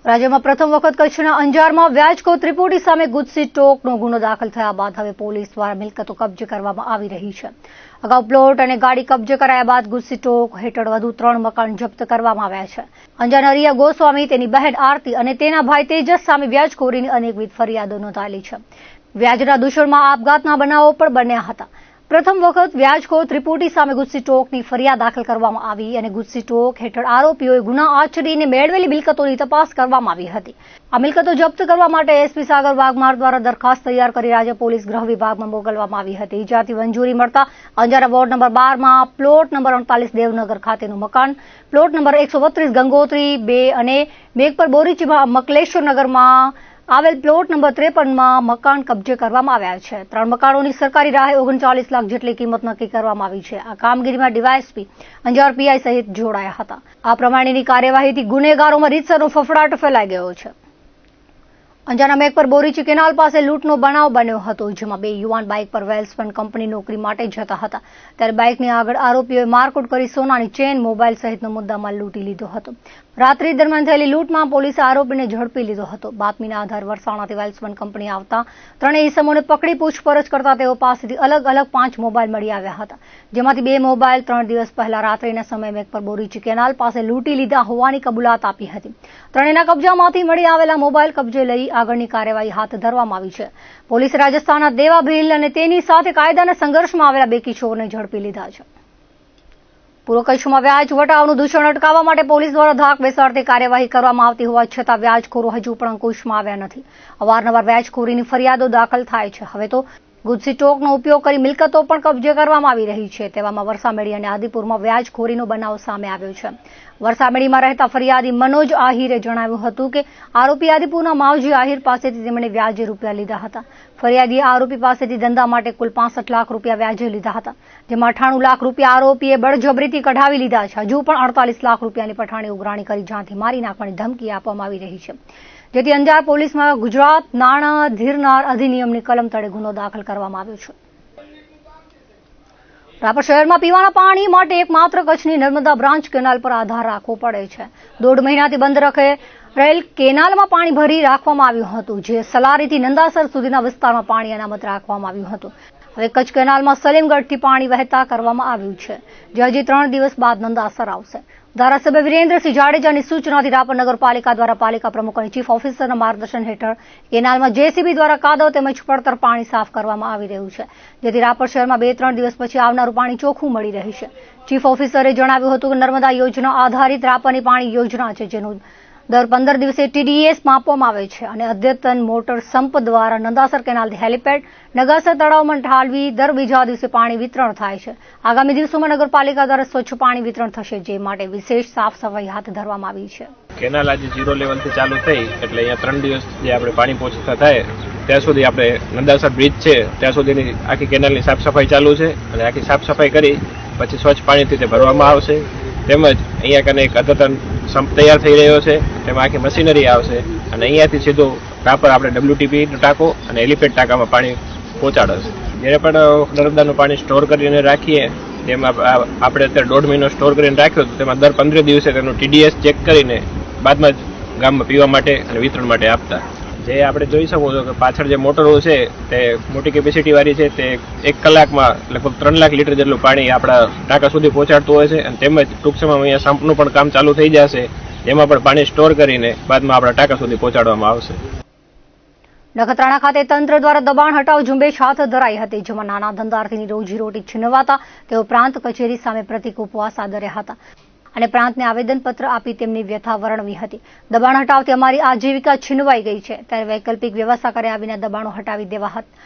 રાજ્યમાં પ્રથમ વખત કચ્છના અંજારમાં વ્યાજખોર ત્રિપુટી સામે ગુજસી ટોકનો ગુનો દાખલ થયા બાદ હવે પોલીસ દ્વારા મિલકતો કબજે કરવામાં આવી રહી છે. અગાઉ પ્લોટ અને ગાડી કબજે કરાયા બાદ ગુજસી ટોક હેઠળ વધુ 3 મકાન જપ્ત કરવામાં આવ્યા છે. અંજારના રિયા ગોસ્વામી, તેની બહેન આરતી અને તેના ભાઈ તેજસ સામે વ્યાજખોરીની અનેકવિધ ફરિયાદો નોંધાયેલી છે. વ્યાજના દૂષણમાં આપઘાતના બનાવો પણ બન્યા હતા. પ્રથમ વખત વ્યાજખોર ત્રિપુટી સામે ગુજસી ટોકની ફરિયાદ દાખલ કરવામાં આવી અને ગુજસી ટોક હેઠળ આરોપીઓએ ગુના આચરીને મેળવેલી મિલકતોની તપાસ કરવામાં આવી હતી. આ મિલકતો જપ્ત કરવા માટે એસપી સાગર વાઘમાર દ્વારા દરખાસ્ત તૈયાર કરી રાજ્ય પોલીસ ગૃહ વિભાગમાં મોકલવામાં આવી હતી. જ્યાંથી મંજૂરી મળતા અંજારા વોર્ડ નંબર 12માં પ્લોટ નંબર 38 દેવનગર ખાતેનું મકાન, પ્લોટ નંબર 132 ગંગોત્રી 2 અને મેઘપર બોરીચીમાં મકલેશ્વર નગરમાં આવેલ પ્લોટ નંબર 53માં મકાન કબજે કરવામાં આવ્યા છે. 3 મકાનોની સરકારી રાહે 39 લાખ જેટલી કિંમત નક્કી કરવામાં આવી છે. આ કામગીરીમાં ડીવાયએસપી અંજાર પીઆઈ સહિત જોડાયા હતા. આ પ્રમાણેની કાર્યવાહીથી ગુનેગારોમાં રીતસરનો ફફડાટ ફેલાઈ ગયો છે. અંજારના મેઘપર બોરીચી કેનાલ પાસે લૂંટનો બનાવ બન્યો હતો, જેમાં 2 યુવાન બાઇક પર વેલ્સપન કંપની નોકરી માટે જતા હતા. ત્યારે બાઇકની આગળ આરોપીઓએ મારકુટ કરી સોનાની ચેન, મોબાઈલ સહિતનો મુદ્દામાલ લૂંટી લીધો હતો. રાત્રિ દરમિયાન થયેલી લૂંટમાં પોલીસે આરોપીને ઝડપી લીધો હતો. બાતમીના આધારે વરસાણાથી વેલ્સપન કંપની આવતા 3 ઇસમોને પકડી પૂછપરછ કરતા તેઓ પાસેથી અલગ અલગ 5 મોબાઈલ મળી આવ્યા હતા, જેમાંથી 2 મોબાઈલ 3 દિવસ પહેલા રાત્રિના સમયે મેઘપર બોરીચી કેનાલ પાસે લૂંટી લીધા હોવાની કબૂલાત આપી હતી. ત્રણેયના કબજામાંથી મળી આવેલા મોબાઈલ કબજે લઈ આગળની કાર્યવાહી હાથ ધરવામાં આવી છે. પોલીસે રાજસ્થાનના દેવા ભીલ અને તેની સાથે કાયદાના સંઘર્ષમાં આવેલા 2 કિશોરને ઝડપી લીધા છે. પૂર્વ કચ્છમાં વ્યાજ વટાવનું દૂષણ અટકાવવા માટે પોલીસ દ્વારા ધાક બેસાડતી કાર્યવાહી કરવામાં આવતી હોવા છતાં વ્યાજખોરો હજુ પણ અંકુશમાં આવ્યા નથી. અવારનવાર વ્યાજખોરીની ફરિયાદો દાખલ થાય છે. હવે તો ગુજસી ટોકનો ઉપયોગ કરી મિલકતો પણ કબજે કરવામાં આવી રહી છે. તેવામાં વરસામેડી અને આદિપુરમાં વ્યાજખોરીનો બનાવ સામે આવ્યો છે. વરસામેડીમાં રહેતા ફરિયાદી મનોજ આહિરે જણાવ્યું હતું કે આરોપી આદિપુરના માવજી આહિર પાસેથી તેમણે વ્યાજે રૂપિયા લીધા હતા. ફરિયાદીએ આરોપી પાસેથી ધંધા માટે કુલ 65 લાખ રૂપિયા વ્યાજે લીધા હતા, જેમાં 98 લાખ રૂપિયા આરોપીએ બળજબરીથી કઢાવી લીધા છે. હજુ પણ 48 લાખ રૂપિયાની પઠાણી ઉઘરાણી કરી જાનથી મારી નાખવાની ધમકી આપવામાં આવી રહી છે, જેથી અંજાર પોલીસમાં ગુજરાત નાણાં ધીરનાર અધિનિયમની કલમ તળે ગુનો દાખલ કરવામાં આવ્યો છે. રાપર શહેરમાં પીવાના પાણી માટે એકમાત્ર કચ્છની નર્મદા બ્રાન્ચ કેનાલ પર આધાર રાખવો પડે છે. 1.5 મહિનાથી બંધ રહેલ કેનાલમાં પાણી ભરી રાખવામાં આવ્યું હતું, જે સલારીથી નંદાસર સુધીના વિસ્તારમાં પાણી અનામત રાખવામાં આવ્યું હતું. હવે કચ્છ કેનાલમાં સલીમગઢથી પાણી વહેતા કરવામાં આવ્યું છે, જે હજી 3 દિવસ બાદ નંદાસર આવશે. ધારાસભ્ય વિરેન્દ્રસિંહ જાડેજાની સૂચનાથી રાપર નગરપાલિકા દ્વારા પાલિકા પ્રમુખ અને ચીફ ઓફિસરના માર્ગદર્શન હેઠળ કેનાલમાં જેસીબી દ્વારા કાદવ તેમજ પડતર પાણી સાફ કરવામાં આવી રહ્યું છે, જેથી રાપર શહેરમાં 2-3 દિવસ પછી આવનારું પાણી ચોખ્ખું મળી રહેશે. ચીફ ઓફિસરે જણાવ્યું હતું કે નર્મદા યોજના આધારિત રાપરની પાણી યોજના છે, જેનું દર 15 દિવસે TDS માપવામાં આવે છે અને અદ્યતન મોટર સંપ દ્વારા નંદાસર કેનાલથી હેલીપેડ નગાસર તળાવમાં ઠાલવી દર બીજા દિવસે પાણી વિતરણ થાય છે. આગામી દિવસોમાં નગરપાલિકા દ્વારા સ્વચ્છ પાણી વિતરણ થશે, જે માટે વિશેષ સાફ સફાઈ હાથ ધરવામાં આવી છે. કેનાલ આજે 0 લેવલથી ચાલુ થઈ એટલે અહીંયા 3 દિવસ જે આપણે પાણી પહોંચતા થાય ત્યાં સુધી આપણે નંદાસર બ્રિજ છે ત્યાં સુધીની આખી કેનાલની સાફ સફાઈ ચાલુ છે અને આખી સાફ સફાઈ કરી પછી સ્વચ્છ પાણીથી તે ભરવામાં આવશે. તેમજ અહીંયા કને એક અદ્યતન સંપ તૈયાર થઈ રહ્યો છે, તેમાં આખી મશીનરી આવશે અને અહીંયાથી સીધું રાપર આપણે WTP ટાંકો અને એલિફેન્ટ ટાંકામાં પાણી પહોંચાડશે. જ્યારે પણ નર્મદાનું પાણી સ્ટોર કરીને રાખીએ તેમાં આપણે અત્યારે 1.5 મહિનો સ્ટોર કરીને રાખ્યો હતો, તેમાં દર 15 દિવસે તેનું TDS ચેક કરીને બાદમાં જ ગામમાં પીવા માટે અને વિતરણ માટે આપતા. જે આપણે જોઈ શકો છો કે પાછળ જે મોટરો છે તે મોટી કેપેસિટી વાળી છે, તે 1 કલાકમાં લગભગ 3 લાખ લીટર જેટલું પાણી આપણા ટાંકા સુધી પહોંચાડતું હોય છે અને તેમજ ટૂંક સમયમાં અહીંયા સંપનું પણ કામ ચાલુ થઈ જશે, જેમાં પણ પાણી સ્ટોર કરીને બાદમાં આપણા ટાંકા સુધી પહોંચાડવામાં આવશે. નખત્રાણા ખાતે તંત્ર દ્વારા દબાણ હટાવ ઝુંબેશ હાથ ધરાઈ હતી, જેમાં નાના ધંધાર્થીની રોજીરોટી છીનવાતા તેઓ પ્રાંત કચેરી સામે પ્રતિક ઉપવાસ આદર્યા હતા અને પ્રાંતને આવેદનપત્ર આપી તેમની વ્યથા વર્ણવી હતી. દબાણ હટાવથી અમારી આજીવિકા છીનવાઈ ગઈ છે, ત્યારે વૈકલ્પિક વ્યવસ્થા કર્યા વિના દબાણો હટાવી દેવા હતા,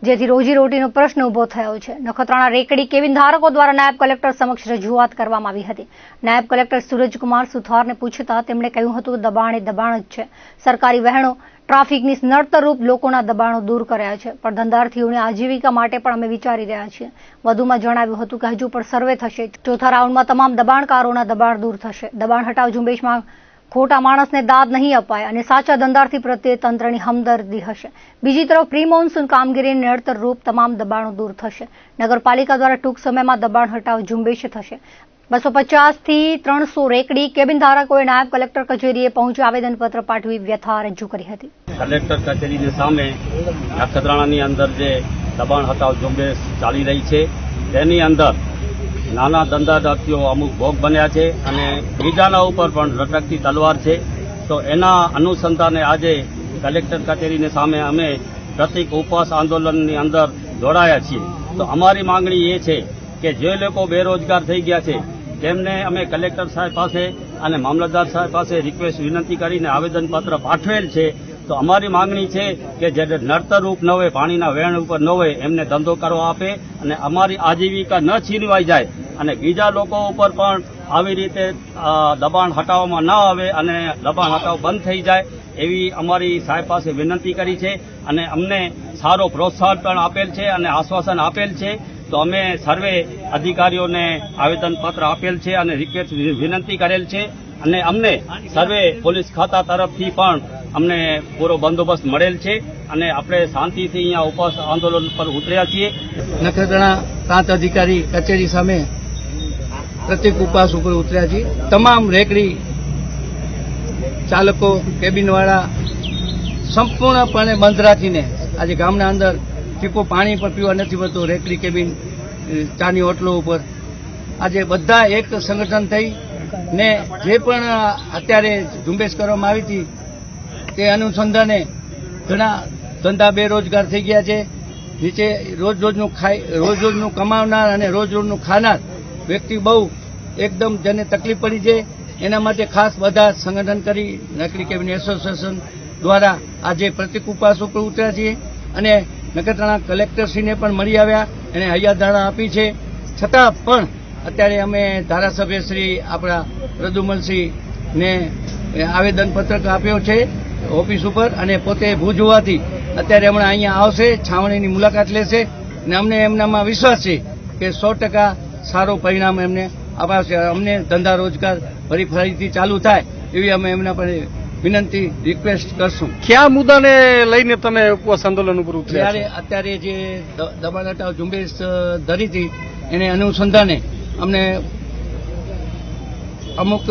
જેથી રોજીરોટીનો પ્રશ્ન ઉભો થયો છે. નખત્રાણા રેકડી કેબિન ધારકો દ્વારા નાયબ કલેક્ટર સમક્ષ રજૂઆત કરવામાં આવી હતી. નાયબ કલેક્ટર સૂરજકુમાર સુથારને પૂછતા તેમણે કહ્યું હતું કે દબાણ એ દબાણ જ છે. સરકારી વહેણો ટ્રાફિકની નડતરરૂપ લોકોના દબાણો દૂર કર્યા છે, પણ ધંધાર્થીઓની આજીવિકા માટે પણ અમે વિચારી રહ્યા છીએ. વધુમાં જણાવ્યું હતું કે હજુ પણ સર્વે થશે. 4થા રાઉન્ડમાં તમામ દબાણકારોના દબાણ દૂર થશે. દબાણ હટાવ ઝુંબેશમાં ખોટા માણસને દાદ નહીં અપાય અને સાચા ધંધાર્થી પ્રત્યે તંત્રની હમદર્દી હશે. બીજી તરફ પ્રી મોન્સૂન કામગીરીની નડતરરૂપ તમામ દબાણો દૂર થશે. નગરપાલિકા દ્વારા ટૂંક સમયમાં દબાણ હટાવ ઝુંબેશ થશે. 250 થી 300 રેકડી કેબિન ધારકોએ નાયબ કલેક્ટર કચેરીએ પહોંચી આવેદનપત્ર પાઠવી વ્યથા રજૂ કરી હતી. કલેક્ટર કચેરીની સામે નખત્રાણાની અંદર જે દબાણ હટાવ ઝુંબેશ ચાલી રહી છે તેની અંદર નાના ધંધાદારીઓ અમુક ભોગ બન્યા છે અને બીજાના ઉપર પણ લટકતી તલવાર છે. તો એના અનુસંધાને આજે કલેક્ટર કચેરીની સામે અમે પ્રતિક ઉપવાસ આંદોલનની અંદર જોડાયા છીએ. તો અમારી માંગણી એ છે કે જે લોકો બેરોજગાર થઈ ગયા છે તેમને અમે કલેક્ટર સાહેબ પાસે અને મામલતદાર સાહેબ પાસે રિક્વેસ્ટ વિનંતી કરીને આવેદનપત્ર પાઠવેલ છે. તો અમારી માંગણી છે કે જે નડતરરૂપ ન હોય, પાણીના વેણ ઉપર ન હોય, એમને ધંધો કરવા આપે અને અમારી આજીવિકા ન છીનવાઈ જાય અને બીજા લોકો ઉપર પણ આવી રીતે દબાણ હટાવવામાં ન આવે અને દબાણ હટાવ બંધ થઈ જાય એવી અમારી સાહેબ પાસે વિનંતી કરી છે અને અમને સારો પ્રોત્સાહન પણ આપેલ છે અને આશ્વાસન આપેલ છે. તો અમે સર્વે અધિકારીઓને આવેદનપત્ર આપેલ છે અને રિક્વેસ્ટ વિનંતી કરેલ છે અને અમને સર્વે પોલીસ ખાતા તરફથી પણ અમને પૂરો બંદોબસ્ત મળેલ છે અને આપણે શાંતિથી અહીંયા ઉપવાસ આંદોલન પર ઉતર્યા છીએ. નખત્રાણા પ્રાંત અધિકારી કચેરી સામે પ્રતિક ઉપવાસ ઉપર ઉતર્યા છીએ. તમામ રેકડી ચાલકો, કેબિનવાળા સંપૂર્ણપણે બંધ રાખીને આજે ગામના અંદર ટીપો પાણી પણ પીવા નથી મળતું. રેકડી કેબિન, ચાની હોટલો ઉપર આજે બધા એક સંગઠન થઈ ને જે પણ અત્યારે ઝુંબેશ કરવામાં આવી હતી તે અનુસંધાને ઘણા ધંધા બેરોજગાર થઈ ગયા છે. નીચે રોજ રોજનું કમાવનાર અને રોજ રોજનું ખાનાર વ્યક્તિ બહુ એકદમ જેને તકલીફ પડી છે. એના માટે ખાસ બધા સંગઠન કરી રેકડી કેબિન એસોસિએશન દ્વારા આજે પ્રતિક ઉપવાસ ઉપર ઉતર્યા છીએ અને નખત્રાણા કલેક્ટરશ્રીને પણ મળી આવ્યા અને હૈયાધારણા આપી છે. છતાં પણ અત્યારે અમે ધારાસભ્ય શ્રી આપણા પ્રદ્યુમનસિંહને આવેદનપત્રક આપ્યો છે ઓફિસ ઉપર અને પોતે ભુજ હોવાથી અત્યારે હમણાં અહીંયા આવશે, છાવણીની મુલાકાત લેશે અને અમને એમનામાં વિશ્વાસ છે કે 100% સારો પરિણામ એમને અપાવશે. અમને ધંધા રોજગાર ફરીથી ચાલુ થાય એવી અમે એમના પર વિનંતી રિક્વેસ્ટ કરશું. કયા મુદ્દાને લઈને તમે ઉપવાસ આંદોલન ઉપર ઉતર્યા છો? અત્યારે જે દબાણ હટાવ ઝુંબેશ ધરી હતી એને અનુસંધાને અમને અમુક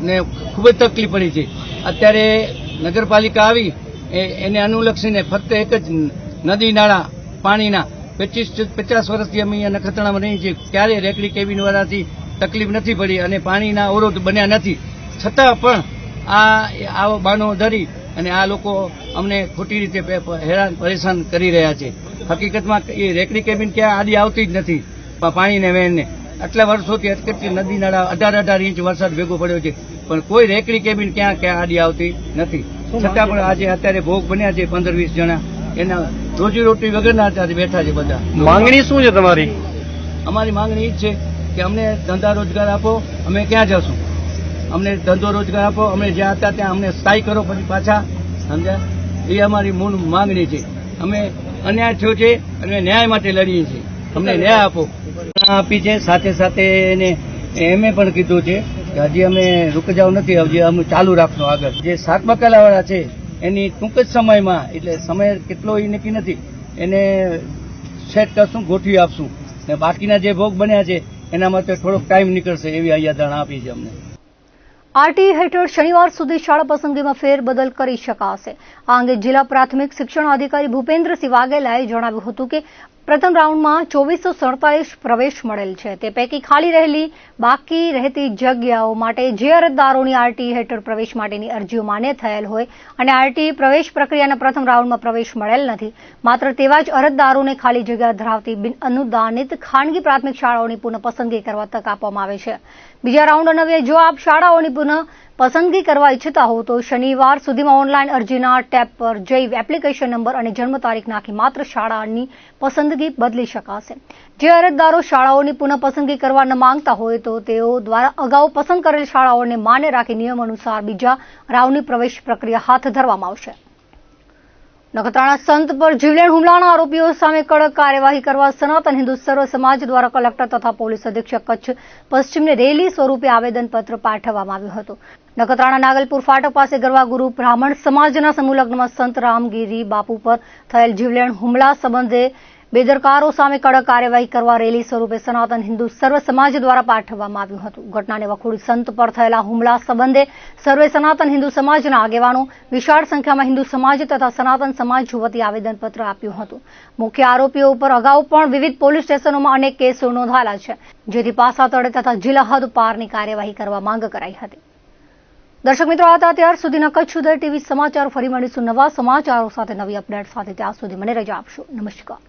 ને ખૂબ જ તકલીફ પડી છે. અત્યારે નગરપાલિકા આવી એને અનુલક્ષીને ફક્ત એક જ નદી નાળા પાણીના 50 વર્ષથી અમે અહીંયા નખત્રાણામાં રહીએ છીએ. ક્યારેય રેકડી કેબિનવાળાથી તકલીફ નથી પડી અને પાણીના અવરોધ બન્યા નથી. છતાં પણ આવો બાનો ધરી અને આ લોકો અમને ખોટી રીતે હેરાન પરેશાન કરી રહ્યા છે. હકીકતમાં એ રેકડી કેબિન ક્યાં આડી આવતી જ નથી પાણીને વેણને. આટલા વર્ષોથી અટકટથી નદી નાળા 18 ઇંચ વરસાદ ભેગો પડ્યો છે પણ કોઈ રેકડી કેબિન ક્યાં આડી આવતી નથી. છતાં પણ આજે અત્યારે ભોગ બન્યા છે 15-20 જણા. એના રોજીરોટી વગરના અત્યારે બેઠા છે બધા. માંગણી શું છે તમારી? અમારી માંગણી એ જ છે કે અમને ધંધા રોજગાર આપો. અમે ક્યાં જશું? અમને ધંધો રોજગાર આપો. અમે જ્યાં હતા ત્યાં અમને સ્થાયી કરો પછી પાછા. સમજ્યા? એ અમારી મૂળ માંગણી છે. અમે અન્યાય થયો છે અને ન્યાય માટે લડીએ છીએ. અમને ન્યાય આપો આપી છે. સાથે સાથે એને એમ પણ કીધું છે કે હજી અમે રૂકજાવ નથી, હજી અમે ચાલુ રાખશું આગળ. જે 7 બકાલાવાળા છે એની ટૂંક જ સમયમાં, એટલે સમય કેટલો એ નક્કી નથી, એને સેટ કરશું, ગોઠવી આપશું ને બાકીના જે ભોગ બન્યા છે એના માટે થોડોક ટાઈમ નીકળશે એવી હૈયાધારણા આપી છે અમને. આરટી હેઠળ શનિવાર સુધી શાળા પસંદગીમાં ફેરબદલ કરી શકાશે. આ અંગે જિલ્લા પ્રાથમિક શિક્ષણ અધિકારી ભૂપેન્દ્રસિંહ વાઘેલાએ જણાવ્યું હતું કે પ્રથમ રાઉન્ડમાં 2447 પ્રવેશ મળેલ છે. તે પૈકી ખાલી રહેલી બાકી રહેતી જગ્યાઓ માટે જે અરજદારોની આરટી હેઠળ પ્રવેશ માટેની અરજીઓ માન્ય થયેલ હોય અને આરટી પ્રવેશ પ્રક્રિયાના પ્રથમ રાઉન્ડમાં પ્રવેશ મળેલ નથી, માત્ર તેવા જ અરજદારોને ખાલી જગ્યા ધરાવતી બિન અનુદાનિત ખાનગી પ્રાથમિક શાળાઓની પુનઃ પસંદગી કરવા તક આપવામાં આવે છે. બીજા રાઉન્ડ અન્વયે જો આપ શાળાઓની પુનઃ પસંદગી કરવા ઈચ્છતા હો તો શનિવાર સુધીમાં ઓનલાઈન અરજીના ટેબ પર જઈ એપ્લિકેશન નંબર અને જન્મ તારીખ નાખી માત્ર શાળાની પસંદગી બદલી શકાશે. જે અરજદારો શાળાઓની પુનઃ પસંદગી કરવા ન માંગતા હોય તો તેઓ દ્વારા અગાઉ પસંદ કરેલ શાળાઓને માન્ય રાખી નિયમ અનુસાર બીજા રાઉન્ડની પ્રવેશ પ્રક્રિયા હાથ ધરવામાં આવશે. નખત્રાણા સંત પર જીવલેણ હુમલાના આરોપીઓ સામે કડક કાર્યવાહી કરવા સનાતન હિન્દુ સર્વ સમાજ દ્વારા કલેક્ટર તથા પોલીસ અધિક્ષક કચ્છ પશ્ચિમને રેલી સ્વરૂપે આવેદનપત્ર પાઠવવામાં આવ્યું હતું. નખત્રાણા નાગલપુર ફાટક પાસે ગરવા ગુરુ બ્રાહ્મણ સમાજના સમૂહ લગ્નમાં સંત રામગીરી બાપુ પર થયેલ જીવલેણ હુમલા સંબંધે બેદરકારો સામે કડક કાર્યવાહી કરવા રેલી સ્વરૂપે સનાતન હિન્દુ સર્વ સમાજ દ્વારા પાઠવવામાં આવ્યું હતું. ઘટનાને વખોડી સંત પર થયેલા હુમલા સંબંધે સર્વે સનાતન હિન્દુ સમાજના આગેવાનો વિશાળ સંખ્યામાં હિન્દુ સમાજ તથા સનાતન સમાજ વતી આવેદનપત્ર આપ્યું હતું. મુખ્ય આરોપીઓ ઉપર અગાઉ પણ વિવિધ પોલીસ સ્ટેશનોમાં અનેક કેસો નોંધાયેલા છે, જેથી પાસા તળે તથા જિલ્લા હદ પારની કાર્યવાહી કરવા માંગ કરાઈ હતી. દર્શક મિત્રો, આ હતા અત્યાર સુધીના કચ્છ ઉદય ટીવી સમાચાર. ફરી મળીશું નવા સમાચારો સાથે, નવી અપડેટ સાથે. ત્યાં સુધી મને રજા આપશો. નમસ્કાર.